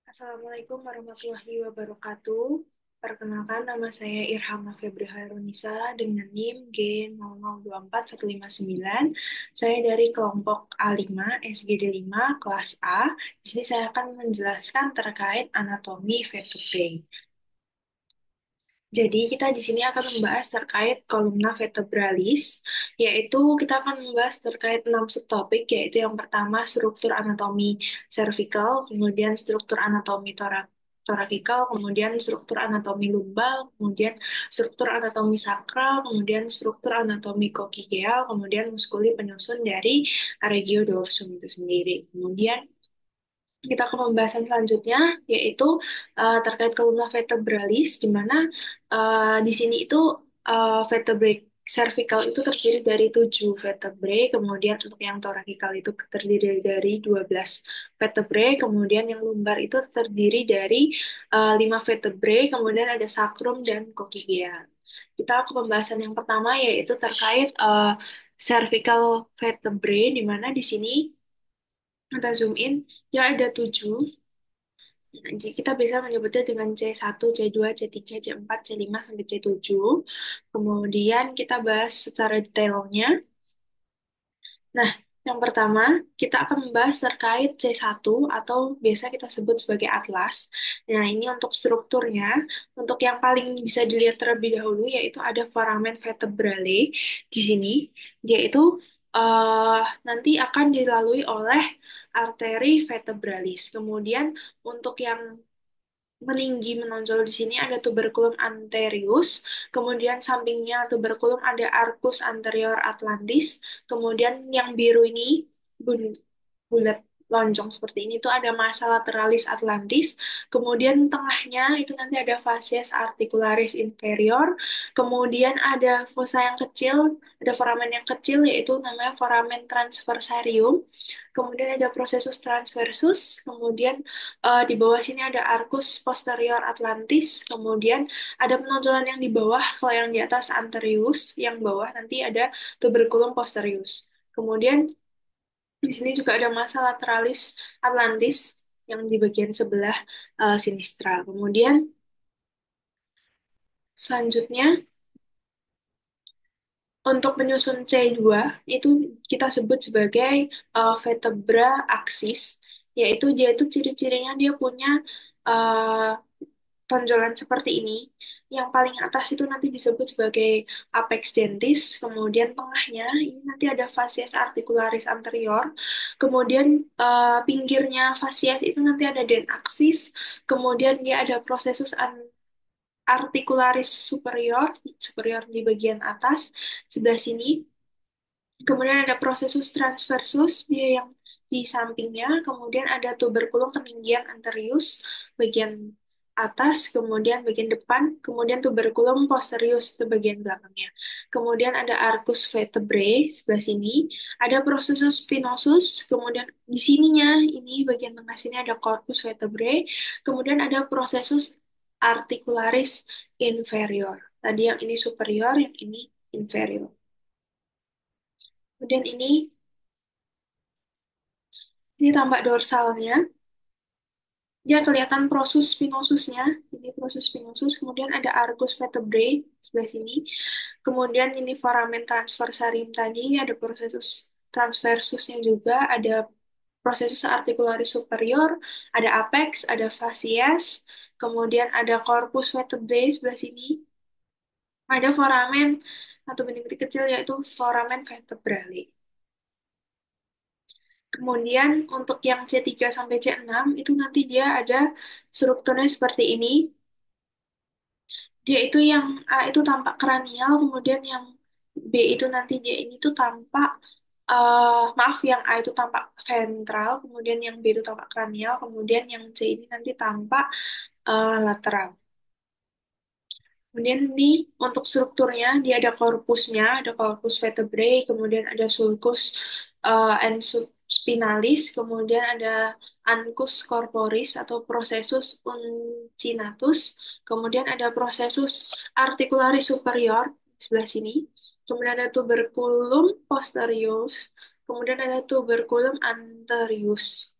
Assalamualaikum warahmatullahi wabarakatuh. Perkenalkan, nama saya Irham Febri Hairunisa dengan NIM G0024 159. Saya dari kelompok A5 SGD 5 kelas A. Di sini saya akan menjelaskan terkait anatomi vertebrae. Jadi kita di sini akan membahas terkait kolumna vertebralis, yaitu kita akan membahas terkait 6 subtopik, yaitu yang pertama struktur anatomi cervical, kemudian struktur anatomi thoracical, kemudian struktur anatomi lumbal, kemudian struktur anatomi sakral, kemudian struktur anatomi kokigeal, kemudian muskuli penyusun dari aragiodorsum itu sendiri. Kemudian kita ke pembahasan selanjutnya, yaitu terkait kolumna vertebralis, di mana di sini itu vertebrae cervical itu terdiri dari 7 vertebrae, kemudian untuk yang thoracical itu terdiri dari 12 vertebrae, kemudian yang lumbar itu terdiri dari 5 vertebrae, kemudian ada sacrum dan coccygia. Kita ke pembahasan yang pertama, yaitu terkait cervical vertebrae, di mana di sini kita zoom in, ya ada 7. Jadi kita bisa menyebutnya dengan C1, C2, C3, C4, C5, sampai C7. Kemudian kita bahas secara detailnya. Nah, yang pertama, kita akan membahas terkait C1 atau biasa kita sebut sebagai atlas. Nah, ini untuk strukturnya. Untuk yang paling bisa dilihat terlebih dahulu, yaitu ada foramen vertebrale di sini. Dia itu eh, nanti akan dilalui oleh arteri vertebralis. Kemudian untuk yang meninggi menonjol di sini ada tuberculum anterius, kemudian sampingnya tuberculum ada arcus anterior atlantis, kemudian yang biru ini bulat lonjong seperti ini tuh ada massa lateralis atlantis, kemudian tengahnya itu nanti ada fascies articularis inferior, kemudian ada fossa yang kecil, ada foramen yang kecil yaitu namanya foramen transversarium, kemudian ada processus transversus, kemudian di bawah sini ada arcus posterior atlantis, kemudian ada penonjolan yang di bawah, kalau yang di atas anterius, yang bawah nanti ada tuberculum posterius. Kemudian di sini juga ada massa lateralis atlantis yang di bagian sebelah sinistra. Kemudian selanjutnya untuk penyusun C2 itu kita sebut sebagai vertebra axis, yaitu dia itu ciri-cirinya dia punya uh, tonjolan seperti ini. Yang paling atas itu nanti disebut sebagai apex dentis, kemudian tengahnya ini nanti ada fascies articularis anterior, kemudian pinggirnya fascies itu nanti ada dent axis, kemudian dia ada processus articularis superior, superior di bagian atas, sebelah sini. Kemudian ada processus transversus, dia yang di sampingnya. Kemudian ada tuberculum ketinggian anterius, bagian atas, kemudian bagian depan, kemudian tuberculum posterius, itu bagian belakangnya. Kemudian ada arcus vertebrae, sebelah sini. Ada processus spinosus, kemudian di sininya, ini bagian tengah sini ada corpus vertebrae, kemudian ada processus articularis inferior. Tadi yang ini superior, yang ini inferior. Kemudian ini tampak dorsalnya. Dia kelihatan proses spinosusnya. Ini proses spinosus. Kemudian ada arcus vertebrae sebelah sini. Kemudian ini foramen transversarium tadi. Ada prosesus transversusnya juga. Ada prosesus articularis superior. Ada apex. Ada fascies. Kemudian ada corpus vertebrae sebelah sini. Ada foramen atau benih-benih kecil yaitu foramen vertebrale. Kemudian untuk yang C3 sampai C6 itu nanti dia ada strukturnya seperti ini. Dia itu yang A itu tampak kranial, kemudian yang B itu nanti dia ini tuh tampak maaf yang A itu tampak ventral, kemudian yang B itu tampak kranial, kemudian yang C ini nanti tampak lateral. Kemudian ini untuk strukturnya, dia ada korpusnya, ada korpus vertebrae, kemudian ada sulcus and spinalis, kemudian ada ancus corporis atau processus uncinatus, kemudian ada processus articularis superior sebelah sini, kemudian ada tuberculum posterius, kemudian ada tuberculum anterius.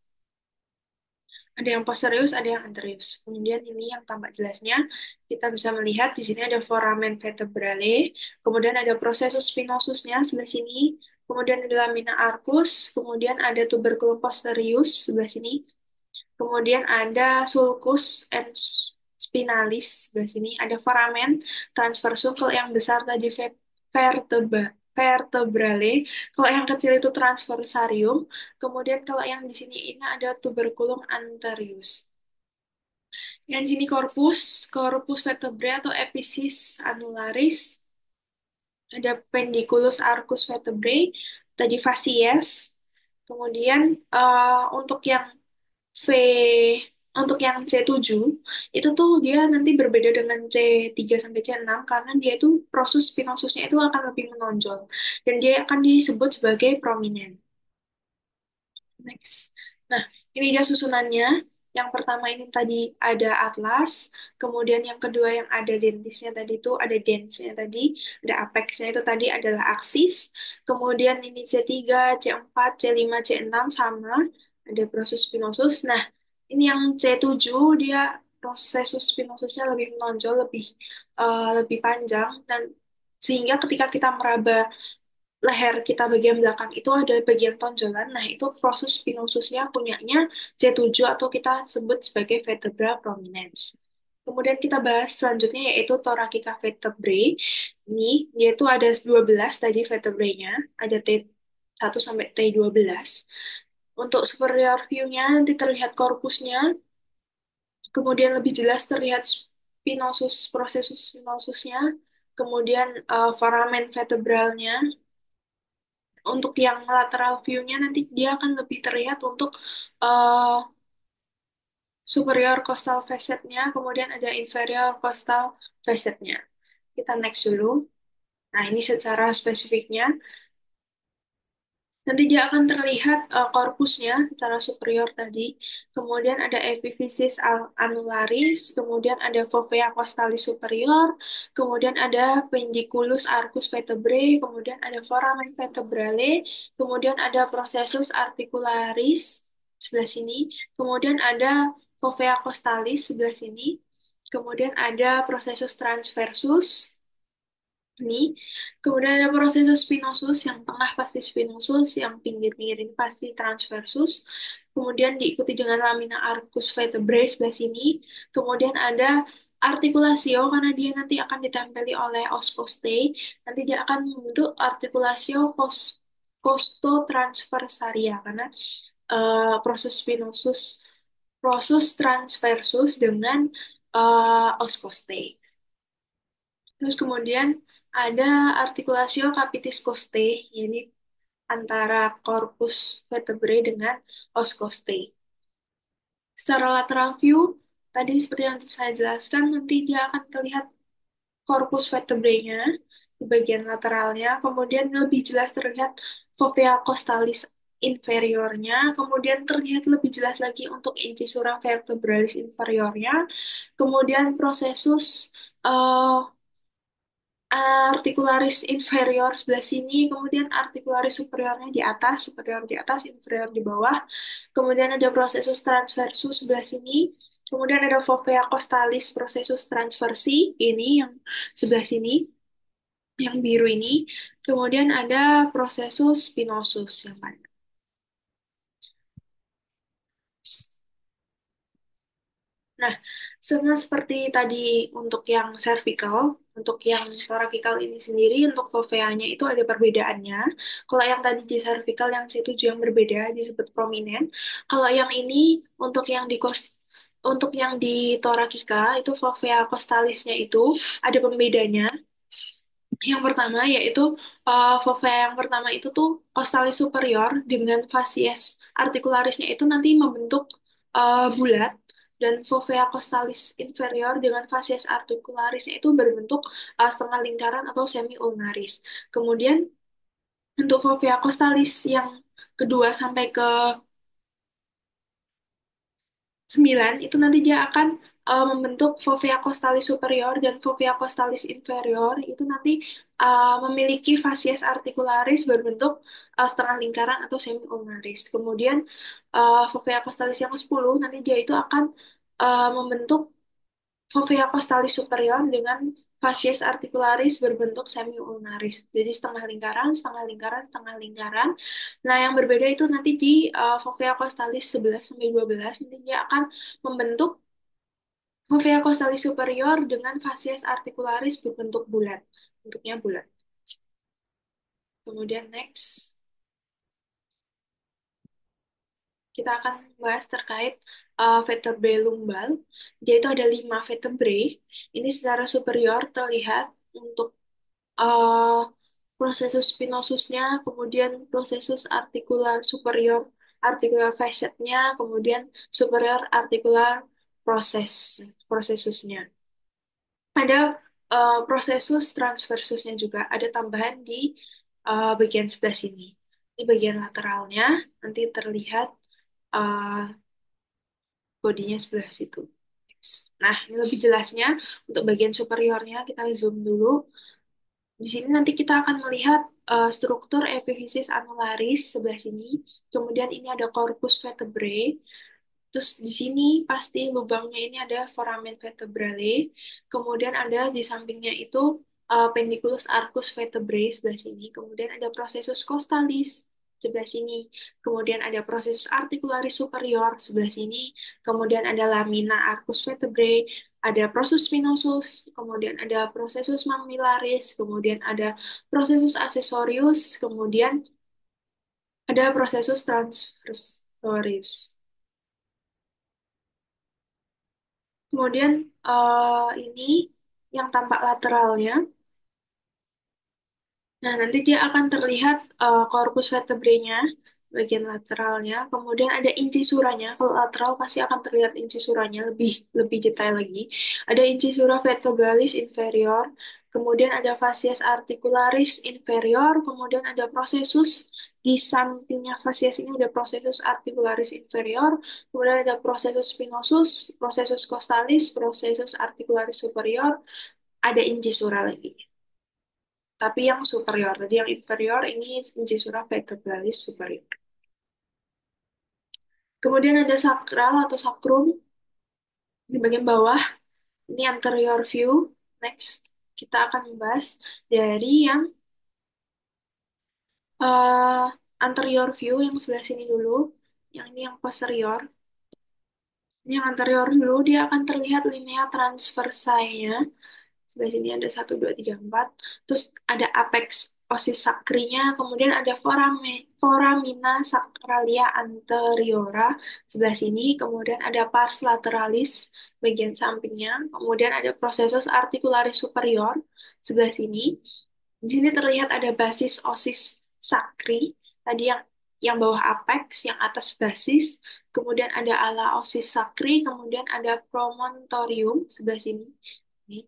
Ada yang posterius, ada yang anterius. Kemudian ini yang tampak jelasnya, kita bisa melihat di sini ada foramen vertebrale, kemudian ada processus spinosusnya sebelah sini, kemudian ada lamina arcus, kemudian ada tuberculum posterius sebelah sini, kemudian ada sulcus and spinalis sebelah sini, ada foramen transversum kalau yang besar tadi vertebrale, kalau yang kecil itu transversarium, kemudian kalau yang di sini ini ada tuberculum anterius. Yang di sini corpus vertebrae atau episis annularis, ada pendiculus arcus vertebrae, tadi facies. Kemudian untuk yang V untuk yang C7 itu tuh dia nanti berbeda dengan C3 sampai C6 karena dia itu proses spinosusnya itu akan lebih menonjol dan dia akan disebut sebagai prominent. Next. Nah, ini dia susunannya. Yang pertama ini tadi ada atlas, kemudian yang kedua yang ada dentisnya tadi itu ada densnya tadi, ada apexnya itu tadi adalah aksis, kemudian ini C3, C4, C5, C6 sama, ada proses spinosus. Nah, ini yang C7 dia proses spinosusnya lebih menonjol, lebih panjang dan sehingga ketika kita meraba leher kita bagian belakang itu ada bagian tonjolan. Nah, itu proses spinosusnya punyanya C7 atau kita sebut sebagai vertebra prominens. Kemudian kita bahas selanjutnya yaitu thoracica vertebrae. Ini dia itu ada 12 tadi vertebrae-nya, ada T1 sampai T12. Untuk superior view-nya nanti terlihat korpusnya, kemudian lebih jelas terlihat spinosus, prosesus spinosusnya, kemudian foramen vertebralnya, untuk yang lateral view-nya nanti dia akan lebih terlihat untuk uh, superior costal facet-nya, kemudian ada inferior costal facet-nya. Kita next dulu. Nah, ini secara spesifiknya. Nanti dia akan terlihat korpusnya secara superior tadi. Kemudian ada epiphysis annularis, kemudian ada fovea costalis superior, kemudian ada pendiculus arcus vertebrae, kemudian ada foramen vertebrale, kemudian ada processus articularis sebelah sini, kemudian ada fovea costalis sebelah sini, kemudian ada processus transversus, ini. Kemudian ada prosesus spinosus, yang tengah pasti spinosus, yang pinggir-pinggir ini pasti transversus. Kemudian diikuti dengan lamina arcus vertebrae sebelah sini. Kemudian ada articulatio, karena dia nanti akan ditempeli oleh os costae. Nanti dia akan membentuk articulatio costotransversaria, karena proses spinosus, proses transversus dengan os costae. Terus kemudian ada artikulasio capitis costae, yaitu antara corpus vertebrae dengan os costae. Secara lateral view, tadi seperti yang saya jelaskan, nanti dia akan terlihat corpus vertebrae-nya di bagian lateralnya, kemudian lebih jelas terlihat fovea costalis inferiornya, kemudian terlihat lebih jelas lagi untuk incisura vertebralis inferiornya, kemudian prosesus eh, articularis inferior sebelah sini, kemudian articularis superiornya di atas, superior di atas, inferior di bawah. Kemudian ada processus transversus sebelah sini. Kemudian ada fovea costalis processus transversi, ini yang sebelah sini, yang biru ini. Kemudian ada processus spinosus yang mana. Nah, sama seperti tadi untuk yang cervical, untuk yang thoracical ini sendiri, untuk foveanya itu ada perbedaannya. Kalau yang tadi di cervical, yang C7 yang berbeda disebut prominent. Kalau yang ini, untuk yang di untuk yang di thoracica, itu fovea costalisnya itu ada pembedanya. Yang pertama yaitu fovea yang pertama itu tuh costalis superior dengan facies articularisnya itu nanti membentuk bulat dan fovea costalis inferior dengan facies articularisnya itu berbentuk setengah lingkaran atau semi ulnaris. Kemudian untuk fovea costalis yang kedua sampai ke 9 itu nanti dia akan membentuk fovea costalis superior dan fovea costalis inferior itu nanti memiliki fasies articularis berbentuk setengah lingkaran atau semi ulnaris. Kemudian fovea costalis yang ke-10 nanti dia itu akan membentuk fovea costalis superior dengan fasies articularis berbentuk semi ulnaris. Jadi setengah lingkaran, setengah lingkaran, setengah lingkaran. Nah, yang berbeda itu nanti di fovea costalis 11 sampai 12 nanti dia akan membentuk fovea costalis superior dengan fasies articularis berbentuk bulat. Bentuknya bulat. Kemudian next, kita akan bahas terkait vertebrae lumbal. Dia itu ada 5 vertebrae. Ini secara superior terlihat untuk uh, prosesus spinosusnya, kemudian prosesus artikular superior, artikular facetnya, kemudian superior artikular prosesusnya. Ada prosesus transversusnya juga, ada tambahan di bagian sebelah sini. Di bagian lateralnya nanti terlihat uh, bodinya sebelah situ. Nah, ini lebih jelasnya untuk bagian superiornya kita zoom dulu. Di sini nanti kita akan melihat struktur epiphysis annularis sebelah sini. Kemudian ini ada corpus vertebrae. Terus di sini pasti lubangnya ini ada foramen vertebrale. Kemudian ada di sampingnya itu pendiculus arcus vertebrae sebelah sini. Kemudian ada processus costalis sebelah sini. Kemudian ada processus articularis superior sebelah sini. Kemudian ada lamina arcus vertebrae, ada processus spinosus, kemudian ada processus mammillaris, kemudian ada processus accessorius, kemudian ada processus transversoris. Kemudian ini yang tampak lateralnya. Nah, nanti dia akan terlihat corpus vertebrenya, bagian lateralnya. Kemudian ada incisura-nya. Kalau lateral pasti akan terlihat incisura-nya lebih lebih detail lagi. Ada incisura vertebralis inferior. Kemudian ada facies articularis inferior. Kemudian ada processus di sampingnya facies ini ada processus articularis inferior. Kemudian ada processus spinosus, processus costalis, processus articularis superior. Ada incisura lagi. Tapi yang superior, tadi yang inferior ini incisura vertebralis superior. Kemudian ada sakral atau sakrum di bagian bawah. Ini anterior view. Next, kita akan membahas dari yang eh, anterior view yang sebelah sini dulu. Yang ini yang posterior. Ini yang anterior dulu, dia akan terlihat linea transversanya. Sebelah sini ada satu 2 3 4. Terus ada apex osis sakrinya, kemudian ada foramina sacralia anteriora sebelah sini, kemudian ada pars lateralis bagian sampingnya, kemudian ada processus articularis superior sebelah sini. Di sini terlihat ada basis osis sacri, tadi yang bawah apex, yang atas basis, kemudian ada ala osis sacri, kemudian ada promontorium sebelah sini. Ini.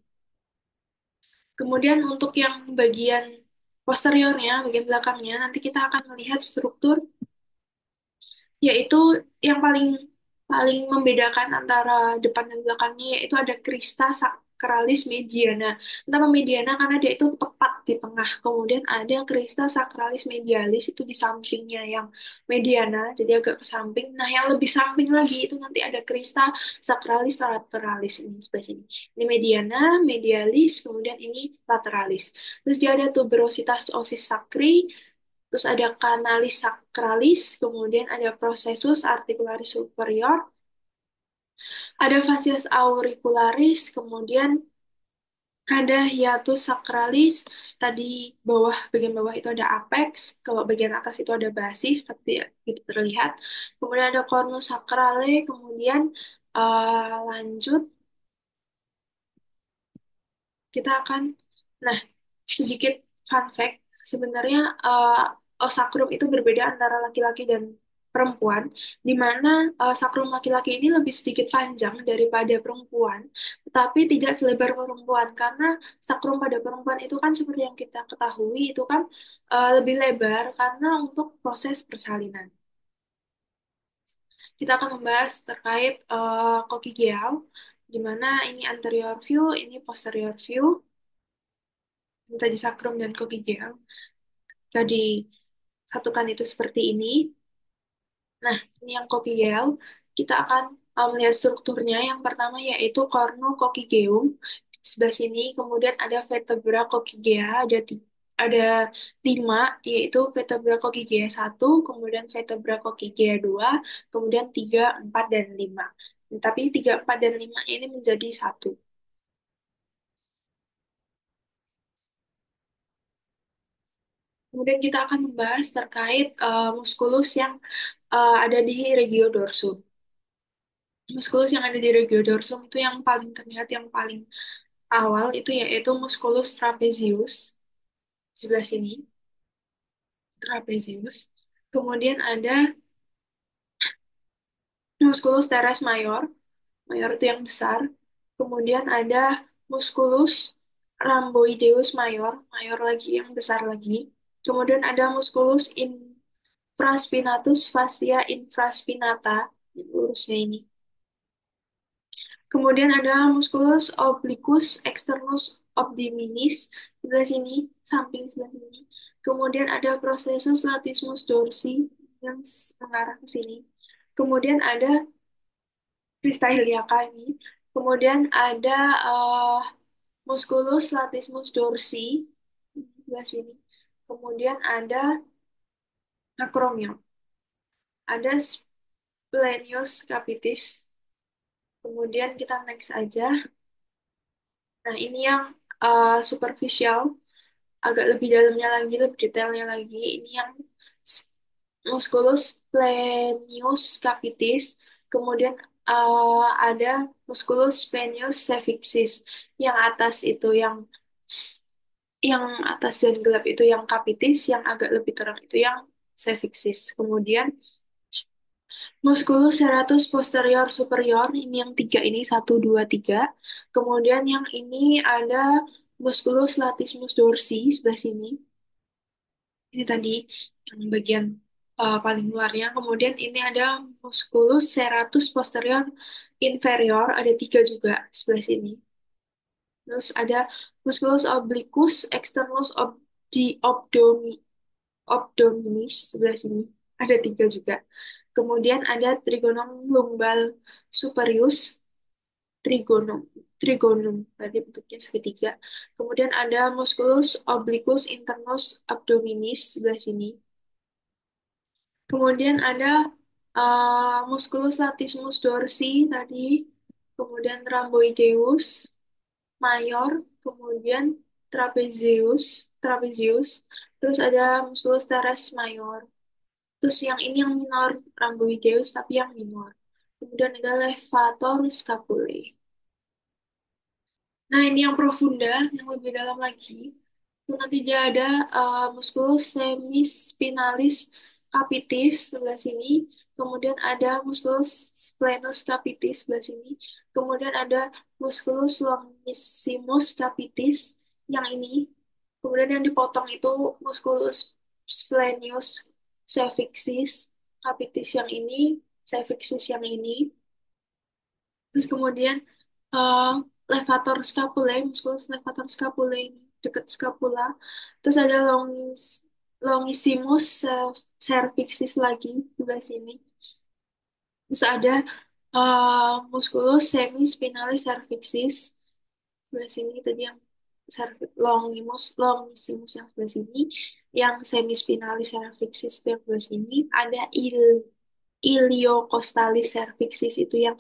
Kemudian untuk yang bagian posteriornya, bagian belakangnya, nanti kita akan melihat struktur, yaitu yang paling paling membedakan antara depan dan belakangnya, yaitu ada crista sacralis mediana. Kenapa mediana? Karena dia itu tepat di tengah. Kemudian ada crista sacralis medialis, itu di sampingnya yang mediana, jadi agak ke samping. Nah, yang lebih samping lagi itu nanti ada crista sacralis lateralis, ini sebelah sini. Ini mediana, medialis, kemudian ini lateralis. Terus dia ada tuberositas osis sacri, terus ada kanalis sacralis, kemudian ada processus articularis superior, ada facies auricularis, kemudian ada hiatus sacralis, tadi bagian bawah itu ada apex, kalau bagian atas itu ada basis, tapi itu terlihat. Kemudian ada cornus sacrale, kemudian lanjut kita akan, nah, sedikit fun fact, sebenarnya sakrum itu berbeda antara laki-laki dan perempuan, di mana sakrum laki-laki ini lebih sedikit panjang daripada perempuan, tetapi tidak selebar perempuan, karena sakrum pada perempuan itu kan seperti yang kita ketahui, itu kan lebih lebar karena untuk proses persalinan. Kita akan membahas terkait kokigeal. di mana ini anterior view, ini posterior view, tadi sakrum dan coccygeal. Jadi satukan itu seperti ini. Nah, ini yang coccygeal. Kita akan melihat strukturnya. Yang pertama yaitu cornucoccygeum sebelah sini. Kemudian ada vertebra coccygea, ada 5, yaitu vertebra coccygea 1, kemudian vertebra coccygea 2, kemudian 3, 4, dan 5. Tapi 3, 4, dan 5 ini menjadi satu. Kemudian kita akan membahas terkait muskulus yang ada di regio dorsum. Muskulus yang ada di regio dorsum itu yang paling terlihat, yang paling awal itu yaitu musculus trapezius sebelah sini, trapezius. Kemudian ada musculus teres mayor, mayor itu yang besar. Kemudian ada musculus rhamboideus mayor, mayor lagi yang besar lagi. Kemudian ada musculus infraspinatus fascia infraspinata, ini lurusnya ini. Kemudian ada musculus obliquus externus abdominis sebelah sini, samping sebelah sini. Kemudian ada processus latissimus dorsi yang mengarah ke sini. Kemudian ada crista iliaca ini. Kemudian ada musculus latissimus dorsi sebelah sini. Kemudian ada acromion. Ada splenius capitis. Kemudian kita next aja. Nah, ini yang superficial, agak lebih dalamnya lagi, lebih detailnya lagi. Ini yang s- musculus splenius capitis, kemudian ada musculus splenius cervixis. Yang atas itu yang atas dan gelap itu yang capitis, yang agak lebih terang itu yang cervixis. Kemudian musculus serratus posterior superior, ini yang tiga ini, satu, dua, tiga. Kemudian yang ini ada musculus latissimus dorsi sebelah sini. Ini tadi yang bagian paling luarnya. Kemudian ini ada musculus serratus posterior inferior, ada tiga juga sebelah sini. Terus ada musculus obliquus externus abdominis sebelah sini, ada tiga juga. Kemudian ada trigonum lumbal superius, trigonum, trigonum tadi bentuknya segitiga. Kemudian ada musculus obliquus internus abdominis sebelah sini. Kemudian ada musculus latissimus dorsi tadi, kemudian rhamboideus mayor, kemudian trapezius, terus ada musculus teres mayor. Terus yang ini yang minor, rhamboideus tapi yang minor. Kemudian ada levator scapulae. Nah, ini yang profunda, yang lebih dalam lagi. Itu nanti dia ada musculus semispinalis capitis sebelah sini. Kemudian ada musculus splenus capitis sebelah sini. Kemudian ada musculus longissimus capitis yang ini. Kemudian yang dipotong itu musculus splenius cervixis capitis yang ini, cervixis yang ini. Terus kemudian eh, levator scapulae, musculus levator scapulae ini dekat scapula. Terus ada longissimus cervixis lagi di sebelah sini. Terus ada musculus semispinalis cervixis sebelah sini tadi yang longissimus yang sebelah sini, yang semispinalis cervixis yang sebelah sini, ada iliocostalis cervixis itu yang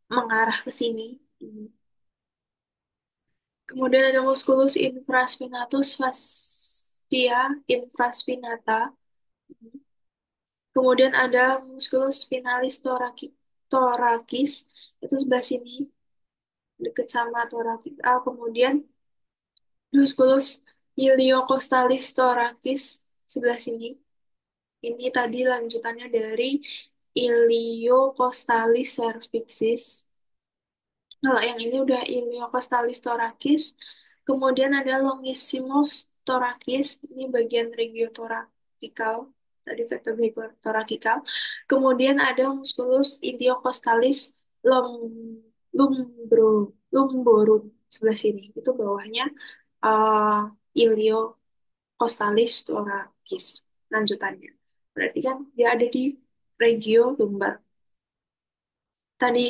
mengarah ke sini. Kemudian ada musculus infraspinatus fascia infraspinata. Kemudian ada musculus spinalis thoracis itu sebelah sini dekat sama thoracis. Kemudian musculus iliocostalis thoracis sebelah sini. Ini tadi lanjutannya dari iliocostalis cervixis. Kalau yang ini udah iliocostalis thoracis, kemudian ada longissimus thoracis, ini bagian regiotorakikal, tadi vertebra thorakikal. Kemudian ada musculus iliocostalis lumbro, lumborun sebelah sini. Itu bawahnya uh, ilio costalis thoracis lanjutannya. Berarti kan dia ada di regio lumbar. Tadi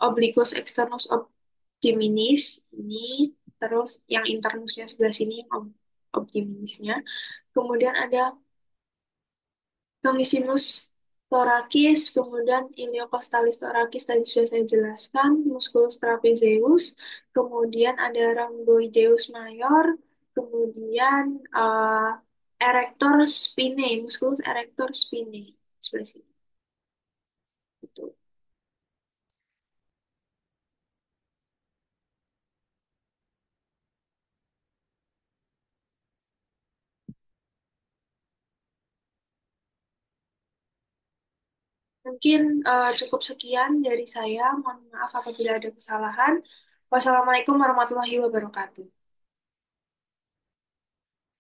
obliquus externus optiminis ini, terus yang internusnya sebelah sini optiminisnya. Kemudian ada longissimus thoracis, kemudian iliocostalis thoracis tadi sudah saya jelaskan, musculus trapezeus, kemudian ada rhomboideus major, kemudian erector spinae, musculus erector spinae sebelah sini. Gitu. Mungkin cukup sekian dari saya. Mohon maaf apabila ada kesalahan. Wassalamualaikum warahmatullahi wabarakatuh.